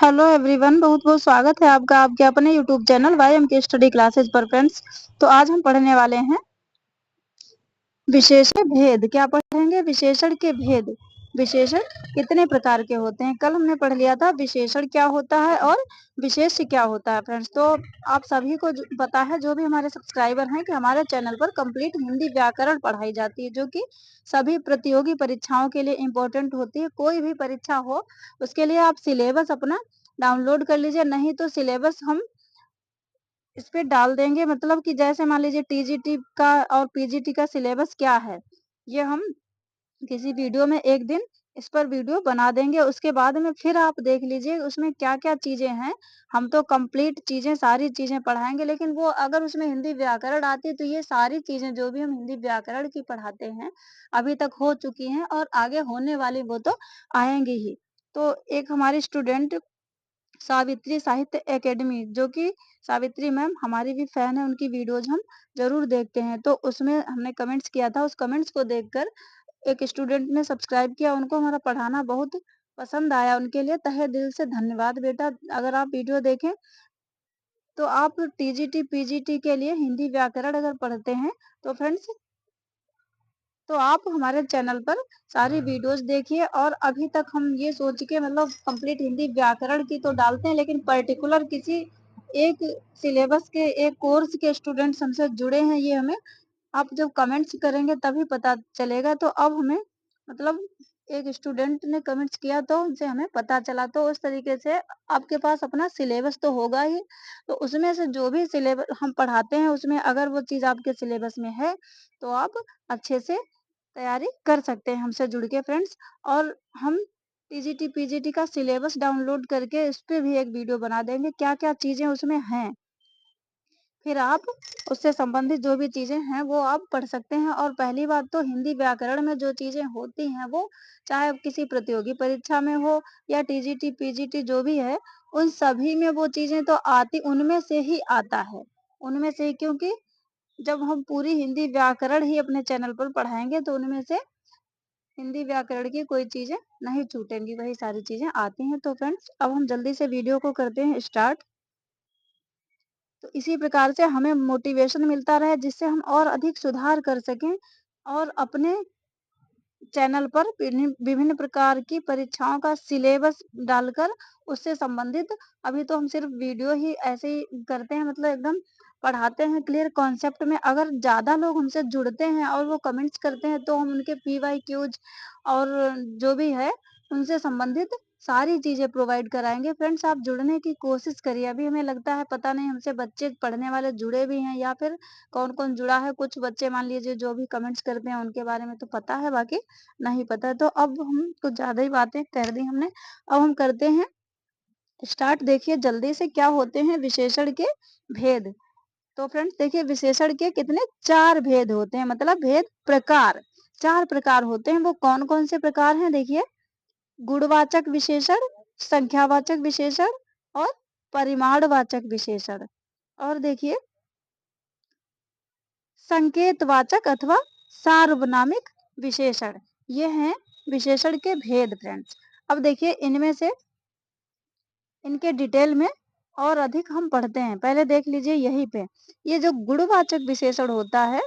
Hello everyone, बहुत बहुत स्वागत है आपका आपके अपने यूट्यूब चैनल वाईएम के स्टडी क्लासेस पर फ्रेंड्स। तो आज हम पढ़ने वाले हैं विशेषण भेद। क्या पढ़ेंगे? विशेषण के भेद। विशेषण कितने प्रकार के होते हैं? कल हमने पढ़ लिया था विशेषण क्या होता है और विशेष्य क्या होता है फ्रेंड्स। तो आप सभी को पता है, जो भी हमारे सब्सक्राइबर हैं, कि हमारे चैनल पर कंप्लीट हिंदी व्याकरण पढ़ाई जाती है, जो कि सभी प्रतियोगी परीक्षाओं के लिए इम्पोर्टेंट होती है। कोई भी परीक्षा हो उसके लिए आप सिलेबस अपना डाउनलोड कर लीजिए, नहीं तो सिलेबस हम इस पे डाल देंगे। मतलब कि जैसे मान लीजिए टीजीटी का और पीजीटी का सिलेबस क्या है, ये हम किसी वीडियो में एक दिन इस पर वीडियो बना देंगे। उसके बाद में फिर आप देख लीजिए उसमें क्या-क्या चीज़ें हैं। हम तो कंप्लीट चीज़ें, सारी चीज़ें पढ़ाएँगे, लेकिन वो अगर उसमें हिंदी व्याकरण आती है तो ये सारी चीज़ें जो भी हम हिंदी व्याकरण की पढ़ाते हैं, अभी तक हो चुकी हैं और आगे होने वाली वो तो आएँगी ही। तो एक हमारी स्टूडेंट सावित्री साहित्य एकेडमी, जो कि सावित्री मैम हमारी भी फैन है, उनकी वीडियोज हम जरूर देखते हैं। तो उसमें हमने कमेंट्स किया था, उस कमेंट्स को देखकर एक स्टूडेंट ने सब्सक्राइब किया। उनको हमारा पढ़ाना बहुत पसंद आया, उनके लिए तहे दिल से धन्यवाद बेटा। अगर आप वीडियो देखें तो आप टीजीटी पीजीटी के लिए हिंदी व्याकरण अगर पढ़ते हैं तो फ्रेंड्स, तो आप हमारे चैनल पर सारी वीडियोस देखिए। और अभी तक हम ये सोच के मतलब कंप्लीट हिंदी व्याकरण की तो डालते हैं, लेकिन पर्टिकुलर किसी एक सिलेबस के, एक कोर्स के स्टूडेंट्स हमसे जुड़े हैं, ये हमें आप जब कमेंट्स करेंगे तभी पता चलेगा। तो अब हमें मतलब एक स्टूडेंट ने कमेंट्स किया तो उनसे हमें पता चला। तो उस तरीके से आपके पास अपना सिलेबस तो होगा ही, तो उसमें से जो भी सिलेबस हम पढ़ाते हैं उसमें अगर वो चीज़ आपके सिलेबस में है तो आप अच्छे से तैयारी कर सकते हैं हमसे जुड़ के फ्रेंड्स। और हम टीजीटी पीजीटी का सिलेबस डाउनलोड करके इस पे भी एक वीडियो बना देंगे, क्या-क्या चीज़ें उसमें हैं। फिर आप उससे संबंधित जो भी चीज़ें हैं वो आप पढ़ सकते हैं। और पहली बात तो हिंदी व्याकरण में जो चीज़ें होती हैं वो चाहे किसी प्रतियोगी परीक्षा में हो या टीजीटी पीजीटी जो भी है, उन सभी में वो चीज़ें तो आती, उनमें से ही आता है। उनमें से ही, क्योंकि जब हम पूरी हिंदी व्याकरण ही अपने चैनल पर पढ़ाएँगे तो उनमें से हिंदी व्याकरण की कोई चीज़ें नहीं छूटेंगी, वही सारी चीज़ें आती हैं। तो फ्रेंड्स, अब हम जल्दी से वीडियो को करते हैं स्टार्ट। तो इसी प्रकार से हमें मोटिवेशन मिलता रहे, जिससे हम और अधिक सुधार कर सकें और अपने चैनल पर विभिन्न प्रकार की परीक्षाओं का सिलेबस डालकर उससे संबंधित, अभी तो हम सिर्फ वीडियो ही ऐसे ही करते हैं, मतलब एकदम पढ़ाते हैं क्लियर कॉन्सेप्ट में। अगर ज़्यादा लोग हमसे जुड़ते हैं और वो कमेंट्स करते हैं तो हम उनके पीवाईक्यूज और जो भी है उनसे संबंधित सारी चीज़ें प्रोवाइड कराएँगे। फ्रेंड्स, आप जुड़ने की कोशिश करिए। अभी हमें लगता है पता नहीं हमसे बच्चे पढ़ने वाले जुड़े भी हैं या फिर कौन-कौन जुड़ा है। कुछ बच्चे मान लीजिए जो भी कमेंट्स करते हैं उनके बारे में तो पता है, बाकी नहीं पता है। तो अब हम कुछ ज़्यादा ही बातें कर दी हमने। अब हम करते हैं स्टार्ट। देखिए जल्दी से क्या होते हैं विशेषण के भेद। तो फ्रेंड्स देखिए, विशेषण के कितने 4 भेद होते हैं, मतलब भेद प्रकार 4 प्रकार होते हैं। वो कौन-कौन से प्रकार हैं देखिए? गुणवाचक विशेषण, संख्यावाचक विशेषण और परिमाणवाचक विशेषण। और देखिए संकेतवाचक अथवा सार्वनामिक विशेषण। ये हैं विशेषण के भेद फ्रेंड्स। अब देखिए इनमें से इनके डिटेल में और अधिक हम पढ़ते हैं। पहले देख लीजिए यहीं पे, ये जो गुणवाचक विशेषण होता है,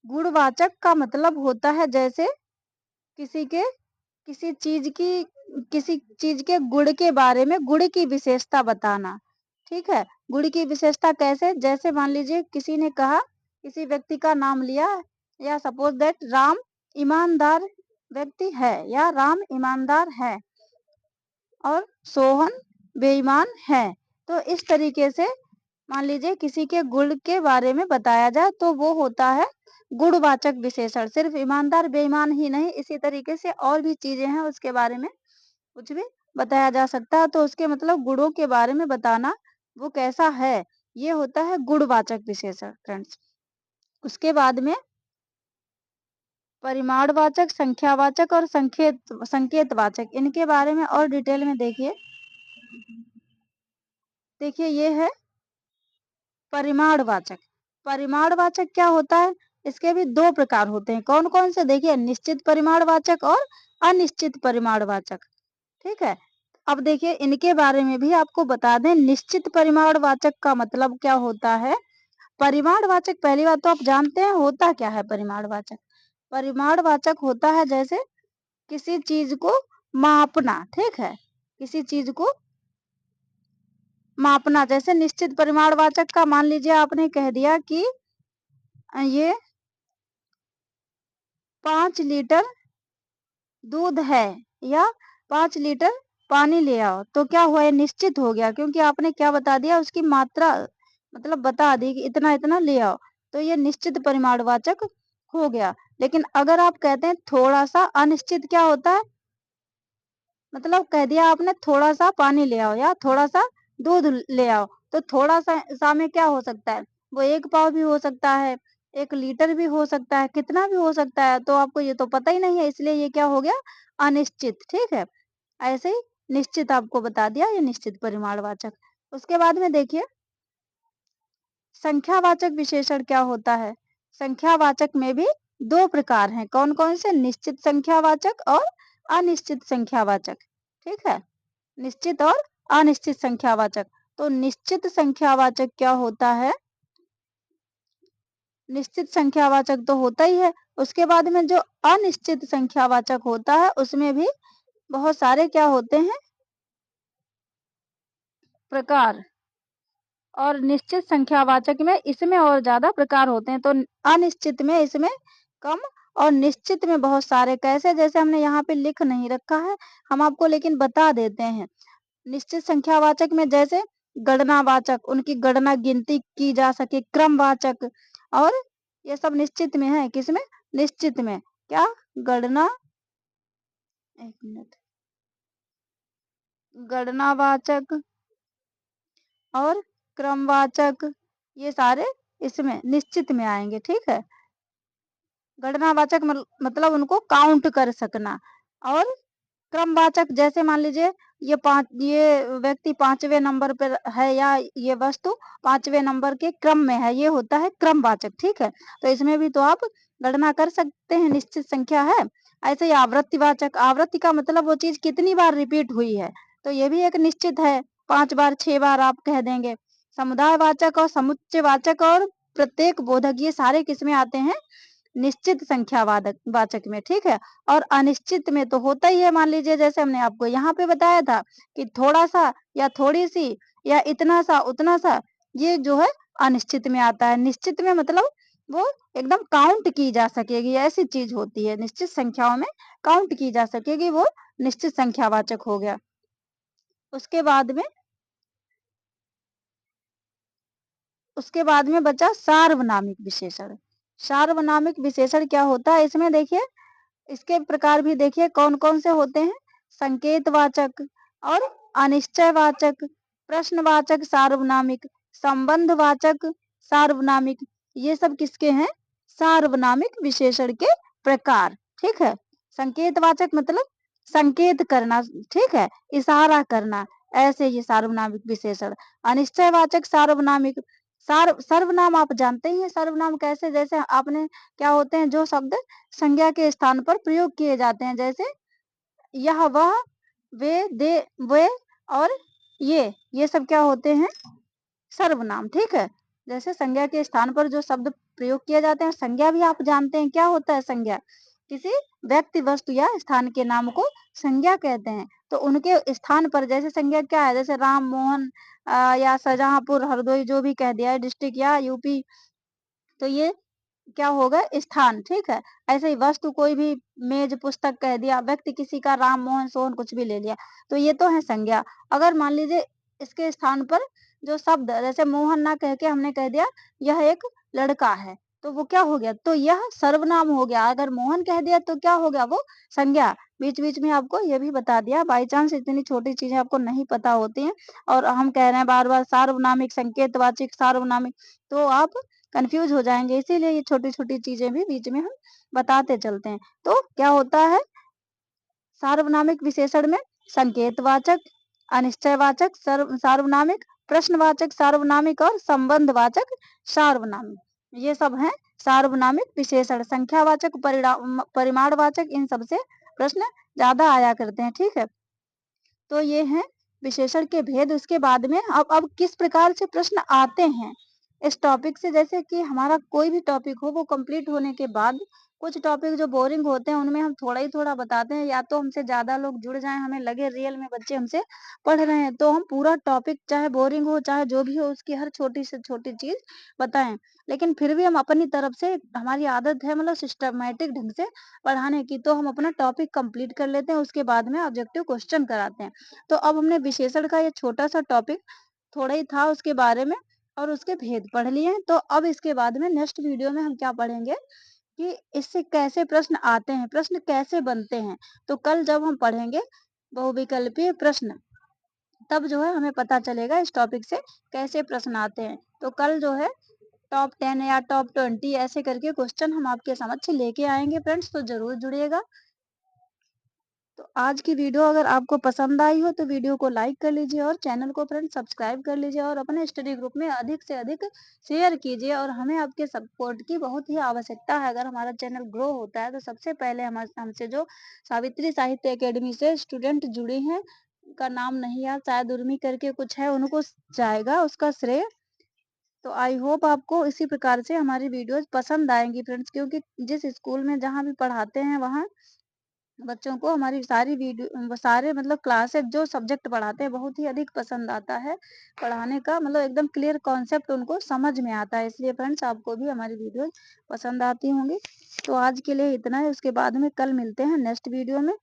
गुणवाचक का मतलब होता है जैसे किसी के किसी चीज की किसी चीज के गुण के बारे में, गुण की विशेषता बताना। ठीक है? गुण की विशेषता कैसे? जैसे मान लीजिए किसी ने कहा, किसी व्यक्ति का नाम लिया, या सपोज दैट राम ईमानदार व्यक्ति है या राम ईमानदार है और सोहन बेईमान है। तो इस तरीके से मान लीजिए किसी के गुण के बारे में बताया जाए तो वो होता है गुणवाचक विशेषण। सिर्फ ईमानदार बेईमान ही नहीं, इसी तरीके से और भी चीजें हैं उसके बारे में कुछ भी बताया जा सकता है। तो उसके मतलब गुणों के बारे में बताना, वो कैसा है, ये होता है गुणवाचक विशेषण फ्रेंड्स। उसके बाद में परिमाणवाचक, संख्यावाचक और संकेतवाचक, इनके बारे में और डिटेल में देखिए। देखिए ये है परिमाणवाचक। परिमाणवाचक क्या होता है? इसके भी 2 प्रकार होते हैं। कौन-कौन से? देखिए निश्चित परिमाणवाचक और अनिश्चित परिमाणवाचक। ठीक है? अब देखिए इनके बारे में भी आपको बता दें, निश्चित परिमाणवाचक का मतलब क्या होता है। परिमाणवाचक पहली बात तो आप जानते हैं होता क्या है परिमाणवाचक। परिमाणवाचक होता है जैसे किसी चीज को मापना, ठीक है, किसी चीज को मापना। जैसे निश्चित परिमाणवाचक का मान लीजिए आपने कह दिया कि ये 5 लीटर दूध है या 5 लीटर पानी ले आओ, तो क्या हुआ, ये निश्चित हो गया क्योंकि आपने क्या बता दिया, उसकी मात्रा मतलब बता दी कि इतना इतना ले आओ, तो ये निश्चित परिमाणवाचक हो गया। लेकिन अगर आप कहते हैं थोड़ा सा, अनिश्चित क्या होता है, मतलब कह दिया आपने थोड़ा सा पानी ले आओ या थोड़ा सा दूध ले आओ, तो थोड़ा सा में क्या हो सकता है, वो 1 पाव भी हो सकता है, 1 लीटर भी हो सकता है, कितना भी हो सकता है, तो आपको ये तो पता ही नहीं है, इसलिए ये क्या हो गया, अनिश्चित, ठीक है। ऐसे ही निश्चित आपको बता दिया, ये निश्चित परिमाणवाचक। उसके बाद में देखिए संख्यावाचक विशेषण क्या होता है। संख्यावाचक में भी 2 प्रकार हैं, कौन कौन से, निश्चित संख्यावाचक और अनिश्चित संख्यावाचक, ठीक है, निश्चित और अनिश्चित संख्यावाचक। तो निश्चित संख्यावाचक क्या होता है, निश्चित संख्यावाचक तो होता ही है, उसके बाद में जो अनिश्चित संख्यावाचक होता है उसमें भी बहुत सारे क्या होते हैं, प्रकार। और निश्चित संख्यावाचक में इसमें और ज्यादा प्रकार होते हैं, तो अनिश्चित में इसमें कम और निश्चित में बहुत सारे। कैसे, जैसे हमने यहाँ पे लिख नहीं रखा है, हम आपको लेकिन बता देते हैं। निश्चित संख्यावाचक में जैसे गणनावाचक, उनकी गणना गिनती की जा सके, क्रमवाचक, और ये सब निश्चित में है, किसमें, निश्चित में, क्या, गणना, एक मिनट, गणनावाचक और क्रमवाचक, ये सारे इसमें निश्चित में आएंगे, ठीक है। गणनावाचक मतलब उनको काउंट कर सकना, और क्रमवाचक जैसे मान लीजिए ये व्यक्ति 5वें नंबर पर है या ये वस्तु 5वें नंबर के क्रम में है, ये होता है क्रमवाचक, ठीक है। तो इसमें भी तो आप गणना कर सकते हैं, निश्चित संख्या है। ऐसे ही आवृत्तिवाचक, आवृत्ति का मतलब वो चीज कितनी बार रिपीट हुई है, तो ये भी एक निश्चित है, 5 बार 6 बार आप कह देंगे। समुदायवाचक और समुच्चयवाचक और प्रत्येक बोधक, ये सारे किसमें आते हैं, निश्चित संख्या वाचक में, ठीक है। और अनिश्चित में तो होता ही है, मान लीजिए जैसे हमने आपको यहाँ पे बताया था कि थोड़ा सा या थोड़ी सी या इतना सा उतना सा, ये जो है अनिश्चित में आता है। निश्चित में मतलब वो एकदम काउंट की जा सकेगी, ऐसी चीज होती है, निश्चित संख्याओं में काउंट की जा सकेगी, वो निश्चित संख्यावाचक हो गया। उसके बाद में उसके बाद में बचा सार्वनामिक विशेषण। सार्वनामिक विशेषण क्या होता है, इसमें देखिए इसके प्रकार भी देखिए कौन कौन से होते हैं, संकेतवाचक और अनिश्चयवाचक, प्रश्नवाचक सार्वनामिक, संबंधवाचक सार्वनामिक, ये सब किसके हैं, सार्वनामिक विशेषण के प्रकार, ठीक है। संकेतवाचक मतलब संकेत करना, ठीक है, इशारा करना, ऐसे ये सार्वनामिक विशेषण। अनिश्चयवाचक सार्वनामिक, सर्वनाम आप जानते ही हैं, सर्वनाम कैसे, जैसे आपने क्या होते हैं, जो शब्द संज्ञा के स्थान पर प्रयोग किए जाते हैं, जैसे यह, वह, वे, दे, वे और ये सब क्या होते हैं, सर्वनाम, ठीक है। जैसे संज्ञा के स्थान पर जो शब्द प्रयोग किए जाते हैं, संज्ञा भी आप जानते हैं क्या होता है, संज्ञा किसी व्यक्ति वस्तु या स्थान के नाम को संज्ञा कहते हैं। तो उनके स्थान पर जैसे संज्ञा क्या है, जैसे राम, मोहन, या शाहजहांपुर, हरदोई, जो भी कह दिया है, डिस्ट्रिक्ट या यूपी, तो ये क्या होगा, स्थान, ठीक है। ऐसे ही वस्तु कोई भी मेज, पुस्तक कह दिया, व्यक्ति किसी का राम, मोहन, सोहन कुछ भी ले लिया, तो ये तो है संज्ञा। अगर मान लीजिए इसके स्थान पर जो शब्द, जैसे मोहन ना कह के हमने कह दिया यह एक लड़का है, तो वो क्या हो गया, तो यह सर्वनाम हो गया। अगर मोहन कह दिया तो क्या हो गया, वो संज्ञा। बीच बीच में आपको ये भी बता दिया, बाई चांस इतनी छोटी चीजें आपको नहीं पता होती हैं और हम कह रहे हैं बार बार सार्वनामिक, संकेतवाचक, सार्वनामिक, तो आप कंफ्यूज हो जाएंगे, इसीलिए ये छोटी छोटी चीजें भी बीच में हम बताते चलते हैं। तो क्या होता है सार्वनामिक विशेषण में, संकेतवाचक, अनिश्चयवाचक सार्वनामिक, प्रश्नवाचक सार्वनामिक और संबंधवाचक सार्वनामिक, ये सब हैं सार्वनामिक विशेषण। संख्यावाचक, परिमाणवाचक, इन सब से प्रश्न ज्यादा आया करते हैं, ठीक है। तो ये है विशेषण के भेद। उसके बाद में अब किस प्रकार से प्रश्न आते हैं इस टॉपिक से, जैसे कि हमारा कोई भी टॉपिक हो वो कंप्लीट होने के बाद कुछ टॉपिक जो बोरिंग होते हैं उनमें हम थोड़ा ही थोड़ा बताते हैं, या तो हमसे ज्यादा लोग जुड़ जाएं, हमें लगे रियल में बच्चे हमसे पढ़ रहे हैं, तो हम पूरा टॉपिक चाहे बोरिंग हो चाहे जो भी हो उसकी हर छोटी से छोटी चीज बताएं। लेकिन फिर भी हम अपनी तरफ से, हमारी आदत है मतलब सिस्टमैटिक ढंग से पढ़ाने की, तो हम अपना टॉपिक कंप्लीट कर लेते हैं, उसके बाद में ऑब्जेक्टिव क्वेश्चन कराते हैं। तो अब हमने विशेषण का ये छोटा सा टॉपिक थोड़ा ही था उसके बारे में और उसके भेद पढ़ लिए हैं। तो अब इसके बाद में नेक्स्ट वीडियो में हम क्या पढ़ेंगे कि इससे कैसे प्रश्न आते हैं, प्रश्न कैसे बनते हैं। तो कल जब हम पढ़ेंगे बहुविकल्पीय प्रश्न, तब जो है हमें पता चलेगा इस टॉपिक से कैसे प्रश्न आते हैं। तो कल जो है टॉप 10 या टॉप 20 ऐसे करके क्वेश्चन हम आपके समक्ष लेके आएंगे फ्रेंड्स, तो जरूर जुड़िएगा। तो आज की वीडियो अगर आपको पसंद आई हो तो वीडियो को लाइक कर लीजिए और चैनल को फ्रेंड्स सब्सक्राइब कर लीजिए और अपने स्टडी ग्रुप में अधिक से अधिक शेयर कीजिए। और हमें आपके सपोर्ट की बहुत ही आवश्यकता है। अगर हमारा चैनल ग्रो होता है तो सबसे पहले हमसे जो सावित्री साहित्य एकेडमी से स्टूडेंट जुड़े हैं, उनका नाम नहीं याद, शायद उर्मी करके कुछ है, उनको जाएगा उसका श्रेय। तो आई होप आपको इसी प्रकार से हमारी वीडियोस पसंद आएंगी फ्रेंड्स, क्योंकि जिस स्कूल में जहाँ भी पढ़ाते हैं वहाँ बच्चों को हमारी सारी वीडियो, सारे मतलब क्लासेस जो सब्जेक्ट पढ़ाते हैं बहुत ही अधिक पसंद आता है पढ़ाने का, मतलब एकदम क्लियर कॉन्सेप्ट उनको समझ में आता है। इसलिए फ्रेंड्स आपको भी हमारी वीडियो पसंद आती होंगी। तो आज के लिए इतना है, उसके बाद में कल मिलते हैं नेक्स्ट वीडियो में।